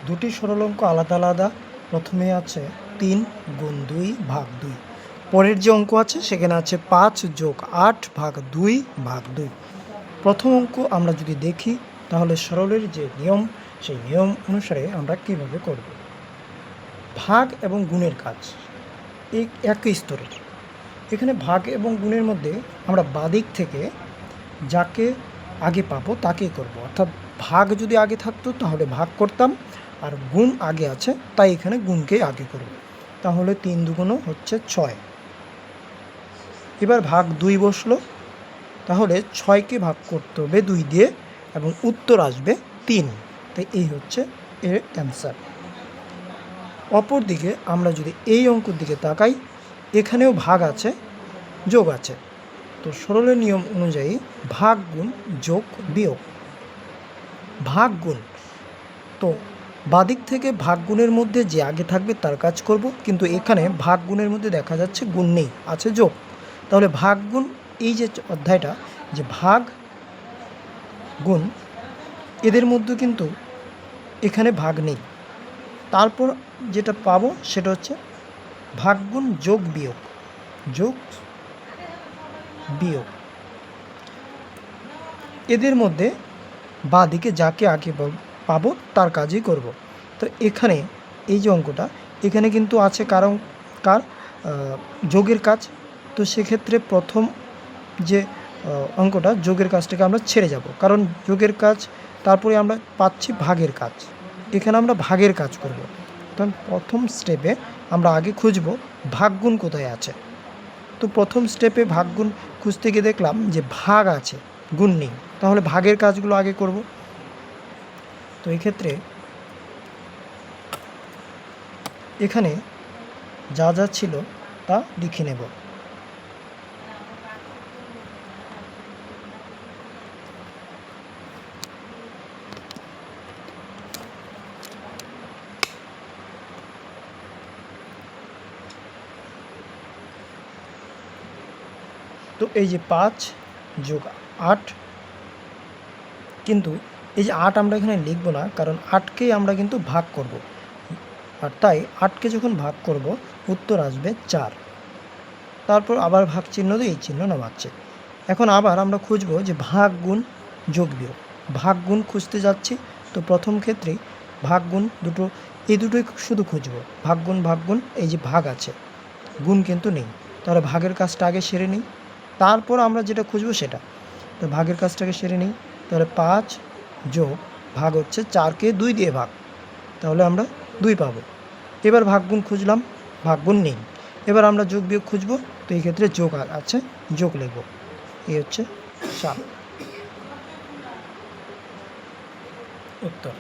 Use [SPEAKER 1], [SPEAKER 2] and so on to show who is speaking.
[SPEAKER 1] দুটি সরল অঙ্ক আলাদা আলাদা। প্রথমে আছে 3 গুণ 2 ভাগ 2। পরের যে অঙ্ক আছে সেখানে আছে 5 যোগ 8 ভাগ 2 ভাগ 2। প্রথম অঙ্ক আমরা যদি দেখি তাহলে সরলের যে নিয়ম সেই নিয়ম অনুসারে আমরা কীভাবে করব। ভাগ এবং গুণের কাজ এই একই স্তরের। এখানে ভাগ এবং গুণের মধ্যে আমরা বাদিক থেকে যাকে আগে পাবো তাকেই করব। অর্থাৎ ভাগ যদি আগে থাকতো তাহলে ভাগ করতাম, আর গুণ আগে আছে তাই এখানে গুণকেই আগে করব। তাহলে 3 দুগুণ হচ্ছে 6। এবার ভাগ 2 বসলো, তাহলে 6কে ভাগ করতে হবে 2 দিয়ে এবং উত্তর আসবে 3। তাই এই হচ্ছে এর অ্যান্সার। অপরদিকে আমরা যদি এই অঙ্কের দিকে তাকাই, এখানেও ভাগ আছে, যোগ আছে। তো সরলের নিয়ম অনুযায়ী ভাগ গুণ যোগ বিয়োগ। ভাগ গুণ, তো বাদিক থেকে ভাগ গুণের মধ্যে যে আগে থাকবে তার কাজ করব, কিন্তু এখানে ভাগ গুণের মধ্যে দেখা যাচ্ছে গুণ নেই, আছে যোগ। তাহলে ভাগ গুণ, এই যে অধ্যায়টা যে ভাগ গুণ, এদের মধ্যে কিন্তু এখানে ভাগ নেই। তারপর যেটা পাবো সেটা হচ্ছে ভাগ গুণ যোগ বিয়োগ, যোগ বিয়োগ। এদের মধ্যে বাদিকে যাকে আগে পাবো তার কাজই করব। তো এখানে এই যে অঙ্কটা, এখানে কিন্তু আছে কার যোগের কাজ। তো সেক্ষেত্রে প্রথম যে অঙ্কটা যোগের কাজটাকে আমরা ছেড়ে যাব, কারণ যোগের কাজ, তারপরে আমরা পাচ্ছি ভাগের কাজ। এখানে আমরা ভাগের কাজ করব। তখন প্রথম স্টেপে আমরা আগে খুঁজব ভাগগুণ কোথায় আছে। তো প্রথম স্টেপে ভাগগুণ খুঁজতে গিয়ে দেখলাম যে ভাগ আছে, গুণ নেই। তাহলে ভাগের কাজগুলো আগে করব। তো এই ক্ষেত্রে এখানে যা যা ছিল তা লিখে নেব। তো এই যে 5 যোগ 8, কিন্তু এই যে 8 আমরা এখানে লিখব না, কারণ 8কেই আমরা কিন্তু ভাগ করব। আর তাই 8কে যখন ভাগ করব উত্তর আসবে 4। তারপর আবার ভাগ চিহ্ন দিয়ে এই চিহ্ন নামাচ্ছে। এখন আবার আমরা খুঁজব যে ভাগ গুণ যোগ বিয়োগ। ভাগ গুণ খুঁজতে যাচ্ছি, তো প্রথম ক্ষেত্রেই ভাগ গুণ দুটো, এই দুটোই শুধু খুঁজব। ভাগ গুণ, এই যে ভাগ আছে, গুণ কিন্তু নেই। তাহলে ভাগের কাজটা আগে সেরে নিই, তারপর আমরা যেটা খুঁজবো সেটা। তো ভাগের কাজটাকে সেরে নিই। তাহলে 5 যোগ ভাগ হচ্ছে 4কে 2 দিয়ে ভাগ, তাহলে আমরা 2 পাবো। এবার ভাগগুণ খুঁজলাম, ভাগগুণ নেই। এবার আমরা যোগ বিয়োগ খুঁজবো, তো এই ক্ষেত্রে যোগ আছে, যোগ লিখব। এই হচ্ছে 7 উত্তর।